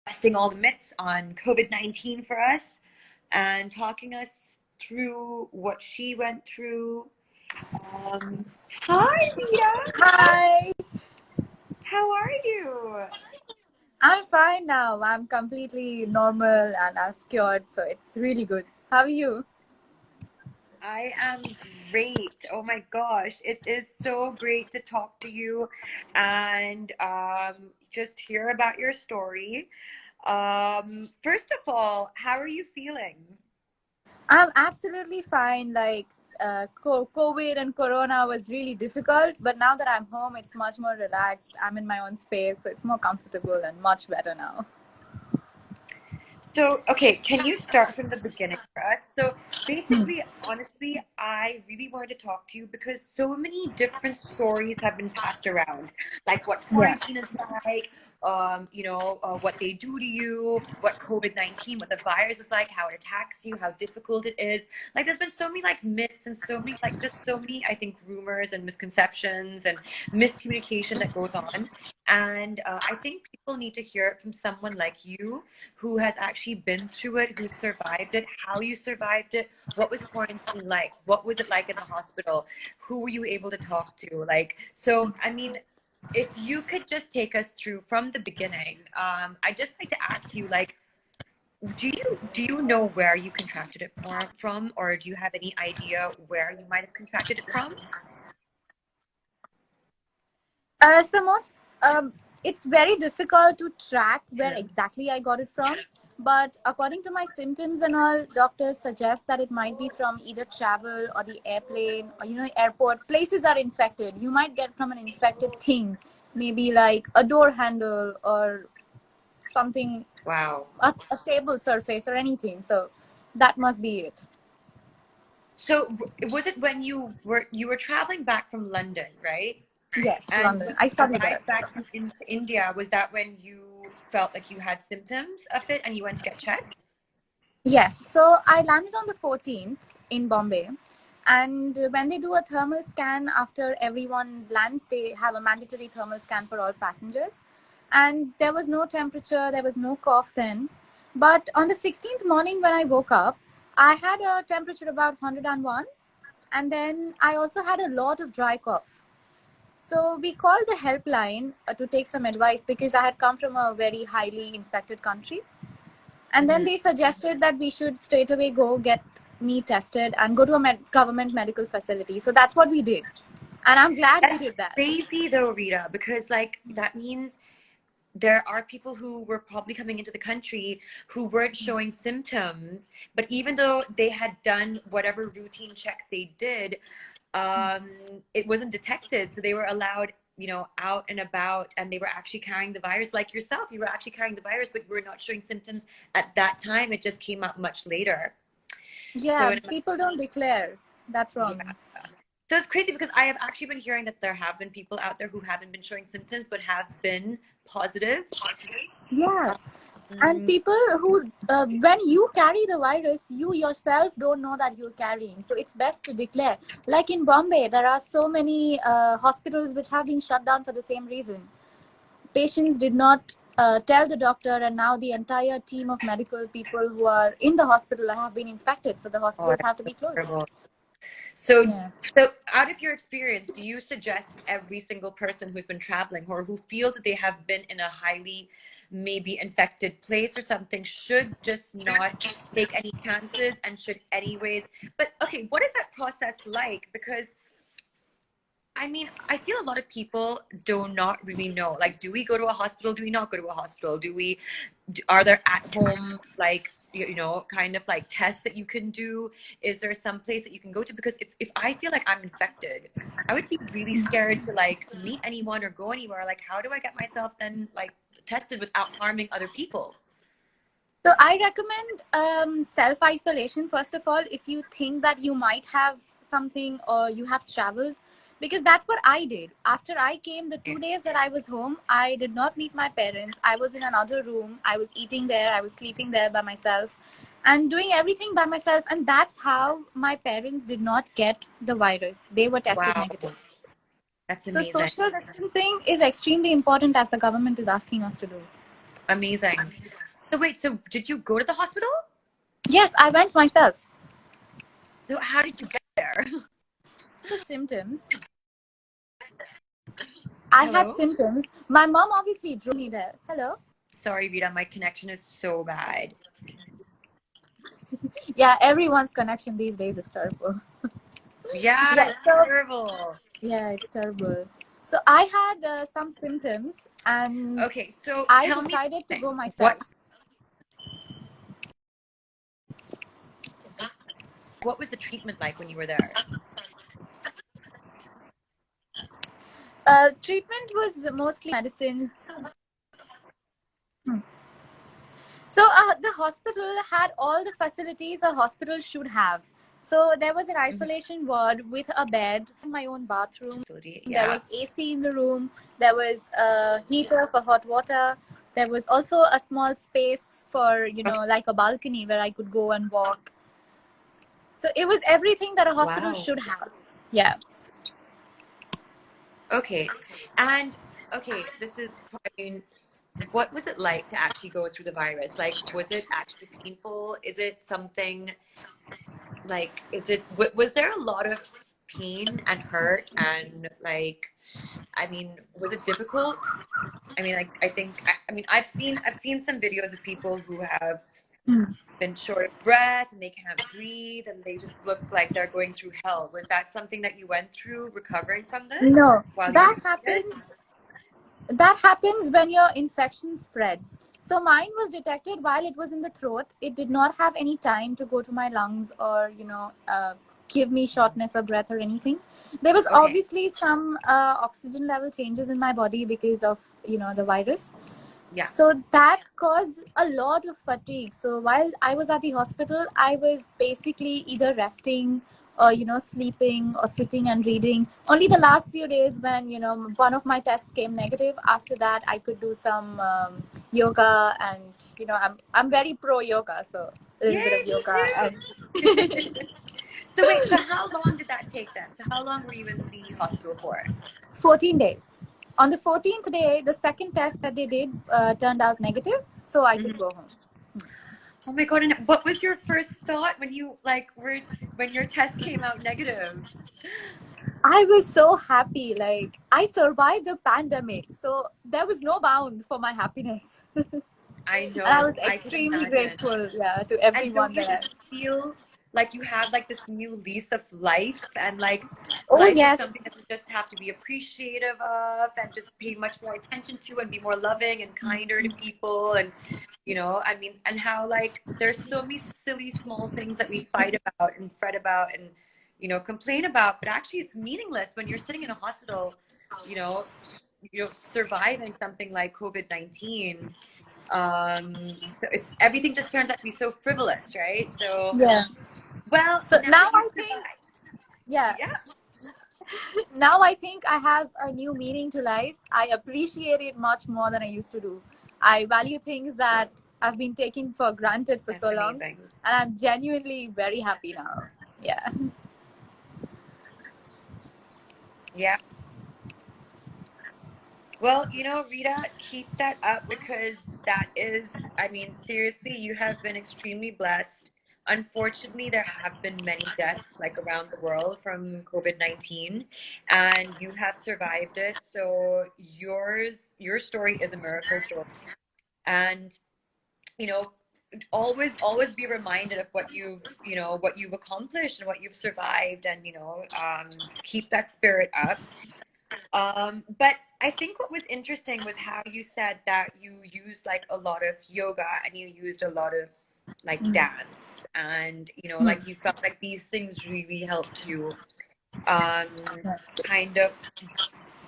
busting all the myths on COVID-19 for us and talking us through what she went through. Um, Hi, Rita. Hi, How are you? I'm fine now. I'm completely normal and I've cured, so it's really good. How are you? I am great. Oh my gosh, it is so great to talk to you and just hear about your story. First of all, how are you feeling? I'm absolutely fine. COVID and Corona was really difficult, but now that I'm home, it's much more relaxed. I'm in my own space, so it's more comfortable and much better now. So, okay, can you start from the beginning for us? So, basically, honestly, I really wanted to talk to you because so many different stories have been passed around, like what Yeah. quarantine is like, what they do to you, what COVID-19, what the virus is like, how it attacks you, how difficult it is. Like, there's been so many like myths and so many like just so many, I think, rumors and misconceptions and miscommunication that goes on. And I think people need to hear it from someone like you who has actually been through it, who survived it, how you survived it, what was quarantine like, what was it like in the hospital, who were you able to talk to? Like, so, I mean, if you could just take us through from the beginning, I'd just like to ask you, like, do you know where you contracted it from, or do you have any idea where you might have contracted it from? So most, it's very difficult to track where exactly I got it from. But according to my symptoms and all, doctors suggest that it might be from either travel or the airplane or airport. Places are infected. You might get from an infected thing, maybe like a door handle or something, Wow. a table surface or anything. So that must be it. So was it when you were traveling back from London, right? Yes, And London. when I you studied there. arrived back into India, was that when you felt like you had symptoms of it and you went to get checked? Yes, so I landed on the 14th in Bombay. And when they do a thermal scan after everyone lands, they have a mandatory thermal scan for all passengers. And there was no temperature, there was no cough then. But on the 16th morning when I woke up, I had a temperature about 101. And then I also had a lot of dry cough. So we called the helpline to take some advice because I had come from a very highly infected country. And then Hmm. they suggested that we should straight away go get me tested and go to a government medical facility. So that's what we did. And I'm glad we That's did that. crazy though, Rita, because like that means there are people who were probably coming into the country who weren't showing symptoms, but even though they had done whatever routine checks they did, um, it wasn't detected. So they were allowed, out and about, and they were actually carrying the virus. Like yourself, you were actually carrying the virus, but you were not showing symptoms at that time. It just came up much later. So, Yeah, people don't declare. That's yeah. wrong. So it's crazy because I have actually been hearing that there have been people out there who haven't been showing symptoms but have been positive. Yeah. And Um, people who, when you carry the virus, you yourself don't know that you're carrying. So it's best to declare. Like in Bombay, there are so many hospitals which have been shut down for the same reason. Patients did not tell the doctor, and now the entire team of medical people who are in the hospital have been infected. So the oh, hospitals that's have to so be closed. terrible. So, Yeah. so out of your experience, do you suggest every single person who's been traveling or who feels that they have been in a highly maybe infected place or something should just not take any chances and should anyways? But okay, what is that process like? Because I mean, I feel a lot of people do not really know. Like, do we go to a hospital? Do we not go to a hospital? Are there at home, like, kind of like tests that you can do? Is there some place that you can go to? Because if I feel like I'm infected, I would be really scared to like meet anyone or go anywhere. Like, how do I get myself then like tested without harming other people? So I recommend self-isolation, first of all, if you think that you might have something or you have traveled, because that's what I did. After I came, the 2 days that I was home, I did not meet my parents. I was in another room. I was eating there. I was sleeping there by myself and doing everything by myself. And that's how my parents did not get the virus. They were tested Wow, negative. that's So amazing. social distancing is extremely important as the government is asking us to do. Amazing. So wait, so did you go to the hospital? Yes, I went myself. So how did you get there? The symptoms. I had Hello? symptoms. My mom obviously drove me there. Hello? Sorry, Rita, my connection is so bad. Yeah, everyone's connection these days is terrible. Yeah, Yeah, it's so terrible. yeah, it's terrible. So I had some symptoms and Okay, so I tell me decided to something. go What myself. what was the treatment like when you were there? Treatment was mostly medicines. Hmm. So the hospital had all the facilities a hospital should have. So there was an Mhm. isolation ward with a bed, my own bathroom. Facility, There yeah. was AC in the room. There was a heater for hot water. There was also a small space for, Okay. like a balcony where I could go and walk. So it was everything that a hospital Wow. should have. Yeah. Okay. And okay, this is, I mean, what was it like to actually go through the virus? Like, was it actually painful? Is it something like, was there a lot of pain and hurt and like, I mean, was it difficult? I mean, I think, I mean, I've seen some videos of people who have been short of breath and they can't breathe and they just look like they're going through hell. Was that something that you went through recovering from this No, while you were that doing it? happens. That happens when your infection spreads. So mine was detected while it was in the throat. It did not have any time to go to my lungs or give me shortness of breath or anything. There was Okay. obviously some oxygen level changes in my body because of the virus. Yeah. So that caused a lot of fatigue. So while I was at the hospital, I was basically either resting or sleeping or sitting and reading. Only the last few days when one of my tests came negative, after that I could do some yoga. And I'm very pro yoga, so a little bit Yay, of me yoga and too. So wait, so how long did that take then? So how long were you in the hospital for? 14 days. On the 14th day, the second test that they did turned out negative, so I could Mhm. go home. Oh my God, and what was your first thought when you like were when your test came out negative? I was so happy. Like, I survived the pandemic. So there was no bound for my happiness. I And I know, was I can extremely imagine. grateful, yeah, to And don't everyone you there. just feel like you have like this new lease of life and like Oh, life is yes. something that you just have to be appreciative of and just pay much more attention to and be more loving and kinder to people and I mean and how like there's so many silly small things that we fight about and fret about and complain about, but actually it's meaningless when you're sitting in a hospital, you know, surviving something like COVID-19. So it's everything just turns out to be so frivolous, right? So Yeah. well, So now now that you've I think, survived, yeah, yeah, now I think I have a new meaning to life. I appreciate it much more than I used to do. I value things that I've been taking for granted for that's so long. amazing. And I'm genuinely very happy now. Yeah. Yeah. Well, Rita, keep that up because that is, I mean, seriously, you have been extremely blessed. Unfortunately, there have been many deaths like around the world from COVID-19, and you have survived it. So your story is a miracle story. And, you know, always be reminded of what you've accomplished and what you've survived and, keep that spirit up. But I think what was interesting was how you said that you used like a lot of yoga and you used a lot of like Mm. dance and Mm. like you felt like these things really helped you um kind of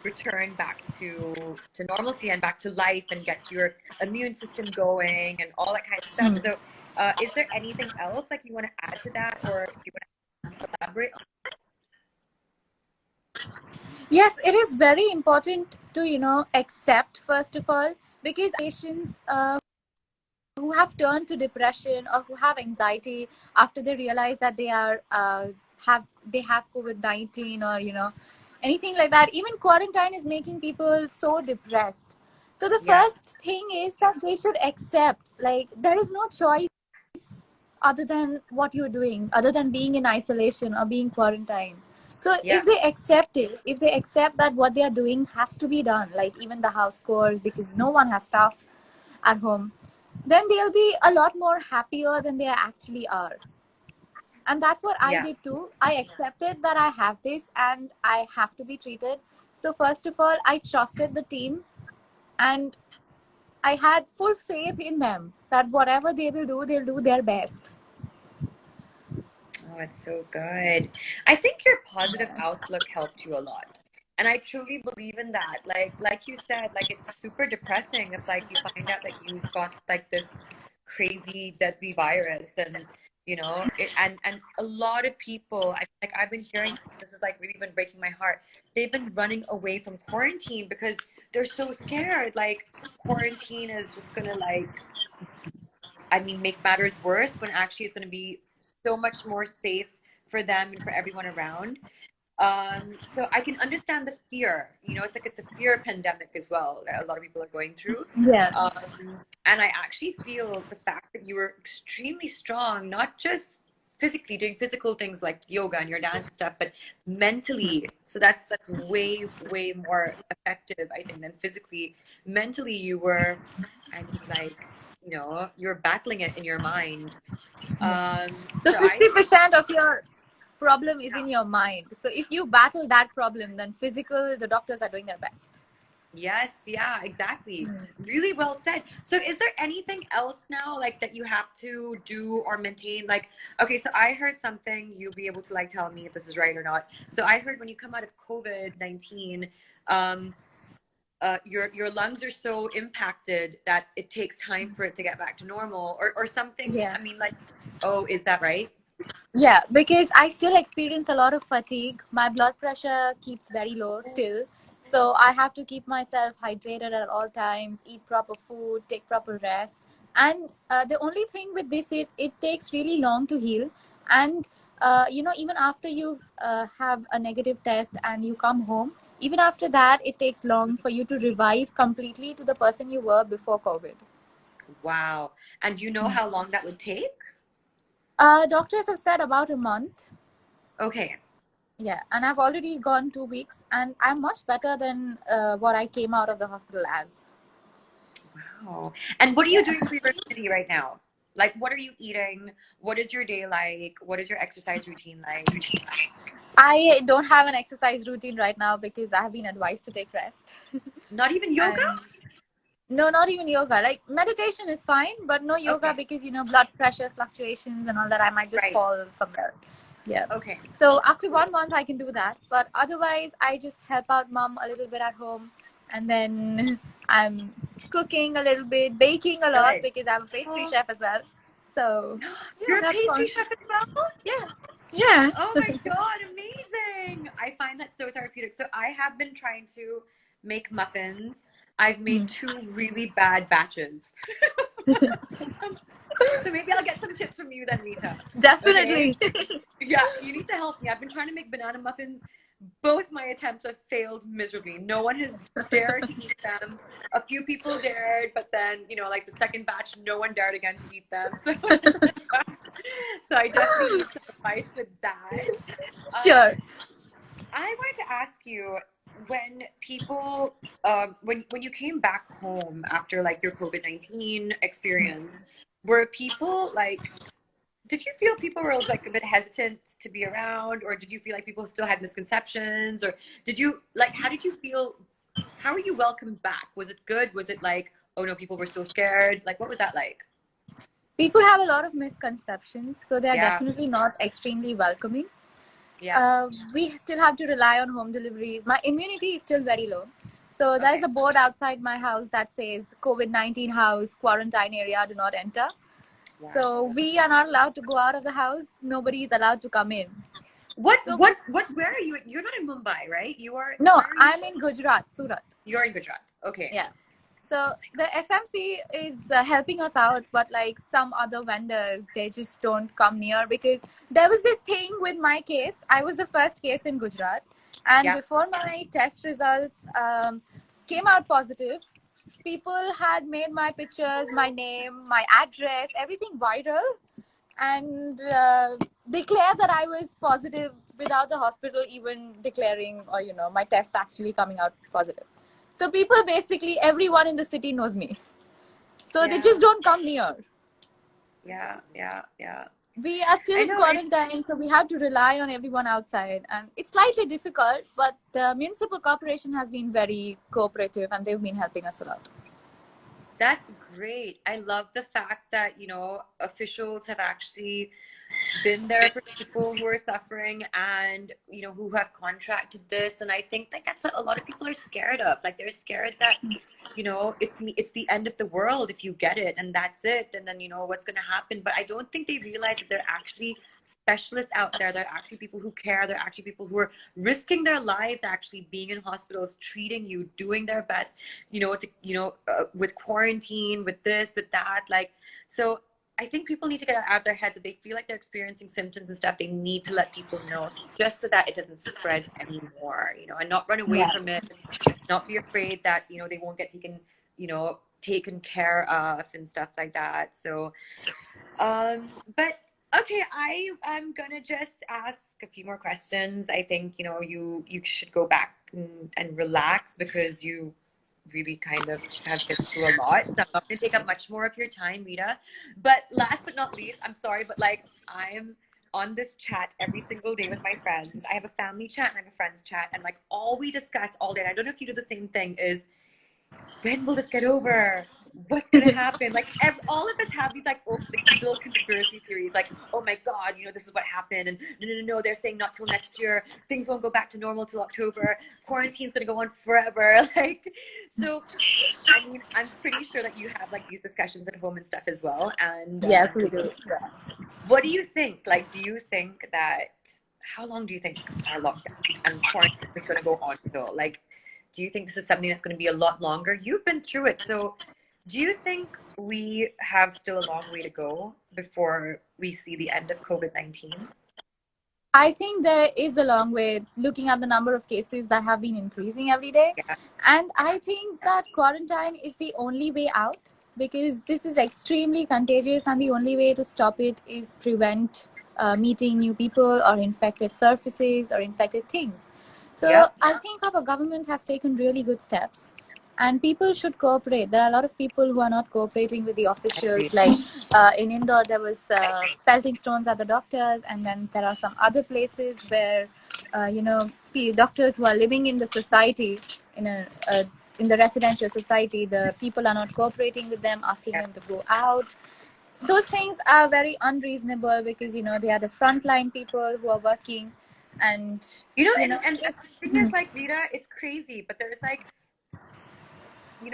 return back to normalcy and back to life and get your immune system going and all that kind of stuff. Mm. So is there anything else like you want to add to that or you want to elaborate on? Yes, it is very important to, accept, first of all, because patients who have turned to depression or who have anxiety after they realize that they have COVID-19 or anything like that. Even quarantine is making people so depressed. So the Yeah. first thing is that they should accept, like, there is no choice other than what you're doing, other than being in isolation or being quarantined. So Yeah. if they accept it, if they accept that what they are doing has to be done, like even the house chores, because no one has staff at home, then they'll be a lot more happier than they actually are. And that's what I Yeah. did too. I accepted that I have this and I have to be treated. So first of all, I trusted the team, and I had full faith in them that whatever they will do, they'll do their best. Oh, it's so good. I think your positive outlook helped you a lot. And I truly believe in that. Like you said, like it's super depressing if like you find out that you've got like this crazy deadly virus and and a lot of people I've been hearing this is like really been breaking my heart. They've been running away from quarantine because they're so scared. Like quarantine is just gonna make matters worse when actually it's going to be so much more safe for them and for everyone around. So I can understand the fear. It's like it's a fear pandemic as well that a lot of people are going through. Yeah. And I actually feel the fact that you were extremely strong, not just physically doing physical things like yoga and your dance stuff, but mentally. So that's way, way more effective, I think, than physically. Mentally, you were, you're battling it in your mind. So So I think, 50% of your problem is yeah. in your mind. So if you battle that problem, then physical, the doctors are doing their best. Yes, yeah, exactly. Really well said. So is there anything else now like that you have to do or maintain? Like, okay, so I heard something, you'll be able to like tell me if this is right or not. So I heard when you come out of COVID-19, um, your lungs are so impacted that it takes time for it to get back to normal or something. Yeah. I mean, like, oh, is that right? Yeah, because I still experience a lot of fatigue. My blood pressure keeps very low still. So I have to keep myself hydrated at all times, eat proper food, take proper rest. And the only thing with this is it takes really long to heal. And even after you have a negative test and you come home, even after that, it takes long for you to revive completely to the person you were before COVID. Wow. And do you know how long that would take? Doctors have said about a month. Okay. Yeah, and I've already gone 2 weeks, and I'm much better than what I came out of the hospital as. Wow. And what are you Yeah. doing for your immunity right now? Like, what are you eating? What is your day like? What is your exercise routine like? I don't have an exercise routine right now because I have been advised to take rest. Not even yoga? And no, not even yoga. Like meditation is fine, but no yoga Okay. because blood pressure fluctuations and all that. I might just Right. fall somewhere. Yeah. Okay. So after 1 month, I can do that. But otherwise, I just help out mom a little bit at home, and then I'm cooking a little bit, baking a lot Good. because I'm a pastry Oh, chef as well. So yeah, you're a that's pastry fun. chef as well? Yeah. Yeah. Oh my God, amazing. I find that so therapeutic. So I have been trying to make muffins. I've Hmm. made two really bad batches. So maybe I'll get some tips from you then, Rita. Okay? Definitely. Yeah, you need to help me. I've been trying to make banana muffins. Both my attempts have failed miserably. No one has dared to eat them. A few people dared, but then, like the second batch, no one dared again to eat them. So, so I definitely need some advice with that. Sure. I wanted to ask you when people, when you came back home after like your COVID-19 experience, were people like did you feel people were like a bit hesitant to be around, or did you feel like people still had misconceptions, or did you like how did you feel? How were you welcomed back? Was it good? Was it like, oh no, people were still scared? Like, what was that like? People have a lot of misconceptions, so they are Yeah, definitely not extremely welcoming. yeah. We still have to rely on home deliveries. My immunity is still very low. So there's Okay. a board outside my house that says COVID-19 house, quarantine area, do not enter. Wow. So we are not allowed to go out of the house. Nobody is allowed to come in. What, So what, what? Where are you? You're not in Mumbai, right? You are. no, Where are you? I'm in Gujarat, Surat. You're in Gujarat. Okay. Yeah. So the SMC is helping us out, but like some other vendors, they just don't come near because there was this thing with my case. I was the first case in Gujarat, and Yeah. before my test results came out positive, people had made my pictures, my name, my address, everything viral, and declare that I was positive without the hospital even declaring, or my test actually coming out positive. So people, basically everyone in the city knows me. So they Yeah, just don't come near. yeah, yeah, yeah. We are still I in know it's quarantine, so we have to rely on everyone outside, and it's slightly difficult, but the municipal corporation has been very cooperative and they've been helping us a lot. That's great. I love the fact that, officials have actually been there for people who are suffering and, who have contracted this. And I think like that's what a lot of people are scared of. Like they're scared that, it's the end of the world if you get it and that's it. And then, what's going to happen. But I don't think they realize that there are actually specialists out there. There are actually people who care. There are actually people who are risking their lives, actually being in hospitals, treating you, doing their best, with quarantine, with this, with that. Like, so I think people need to get out of their heads. If they feel like they're experiencing symptoms and stuff, they need to let people know just so that it doesn't spread anymore, and not run away Yeah. from it, not be afraid that, they won't get taken care of and stuff like that. So, but okay, I am gonna just ask a few more questions. I think, you should go back and relax because you really kind of have been through a lot. So I'm not going to take up much more of your time, Rita. But last but not least, I'm sorry, but like I'm on this chat every single day with my friends. I have a family chat and I have a friends chat, and like all we discuss all day, and I don't know if you do the same thing, is when will this get over? What's gonna happen? Like all of us have these little conspiracy theories, like, oh my god, this is what happened, and no, they're saying not till next year. Things won't go back to normal till October. Quarantine's gonna go on forever. Like, so I mean, I'm pretty sure that you have like these discussions at home and stuff as well. And Yes, we do. Yeah. what do you think? Like, do you think that how long do you think our lockdown and quarantine is going to go on till? Like, do you think this is something that's going to be a lot longer? You've been through it, so do you think we have still a long way to go before we see the end of COVID-19? I think there is a long way, looking at the number of cases that have been increasing every day. Yeah, And I think that quarantine is the only way out, because this is extremely contagious, and the only way to stop it is prevent meeting new people or infected surfaces or infected things. So yep, I think our government has taken really good steps, and people should cooperate. There are a lot of people who are not cooperating with the agreed. officials. Like in Indore, there was pelting stones at the doctors, and then there are some other places where doctors who are living in the society, in in the residential society, the people are not cooperating with them, asking Yeah. them to go out. Those things are very unreasonable, because they are the frontline people who are working, and And if, the thing is, like, Rita, it's crazy, but there's like,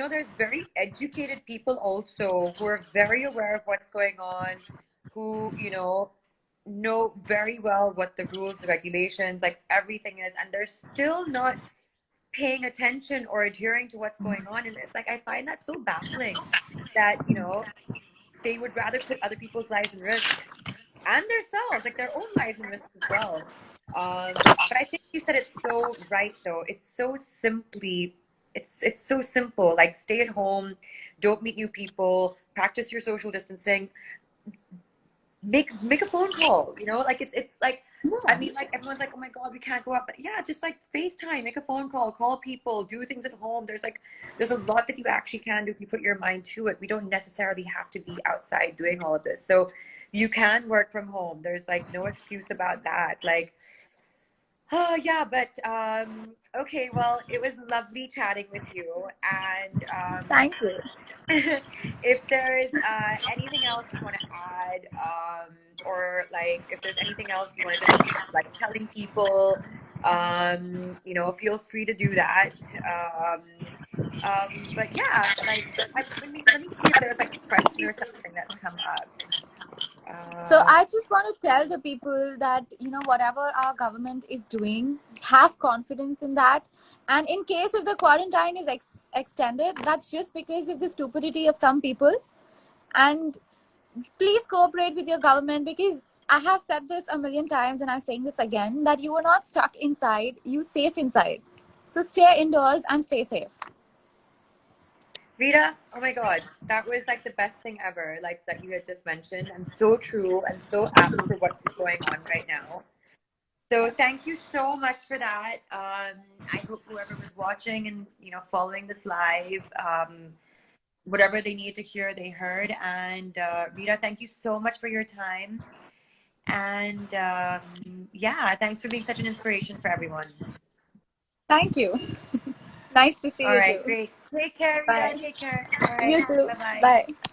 there's very educated people also who are very aware of what's going on, who, know very well what the rules, the regulations, like everything is, and they're still not paying attention or adhering to what's going on. And it's like, I find that so baffling that, they would rather put other people's lives in risk and themselves, like their own lives in risk as well. But I think you said it so right though. It's so simple. Like stay at home, don't meet new people, practice your social distancing, make a phone call, like it's like I yeah. mean, like everyone's like, oh my god, we can't go out, but yeah, just like FaceTime, make a phone call people, do things at home. There's a lot that you actually can do if you put your mind to it. We don't necessarily have to be outside doing all of this, so you can work from home. There's like no excuse about that. Like, oh yeah, but okay, well, it was lovely chatting with you, and Thank you. if there's anything else you want to add, or like if there's anything else you want to just keep like telling people, feel free to do that. Um, but yeah, like let me see if there's like a question or something that's come up. So Uh, I just want to tell the people that, whatever our government is doing, have confidence in that. And in case if the quarantine is extended, that's just because of the stupidity of some people. And please cooperate with your government, because I have said this a million times and I'm saying this again, that you are not stuck inside, you safe inside. So stay indoors and stay safe. Rita, oh my God, that was like the best thing ever, like that you had just mentioned, and so true and so apt for what's going on right now. So thank you so much for that. I hope whoever was watching and following this live, whatever they needed to hear, they heard. And Rita, thank you so much for your time. And yeah, thanks for being such an inspiration for everyone. Thank you. Nice to see All you right, too. great. Take care, Rita. Bye. Take care. All right. You too. Bye bye. Bye.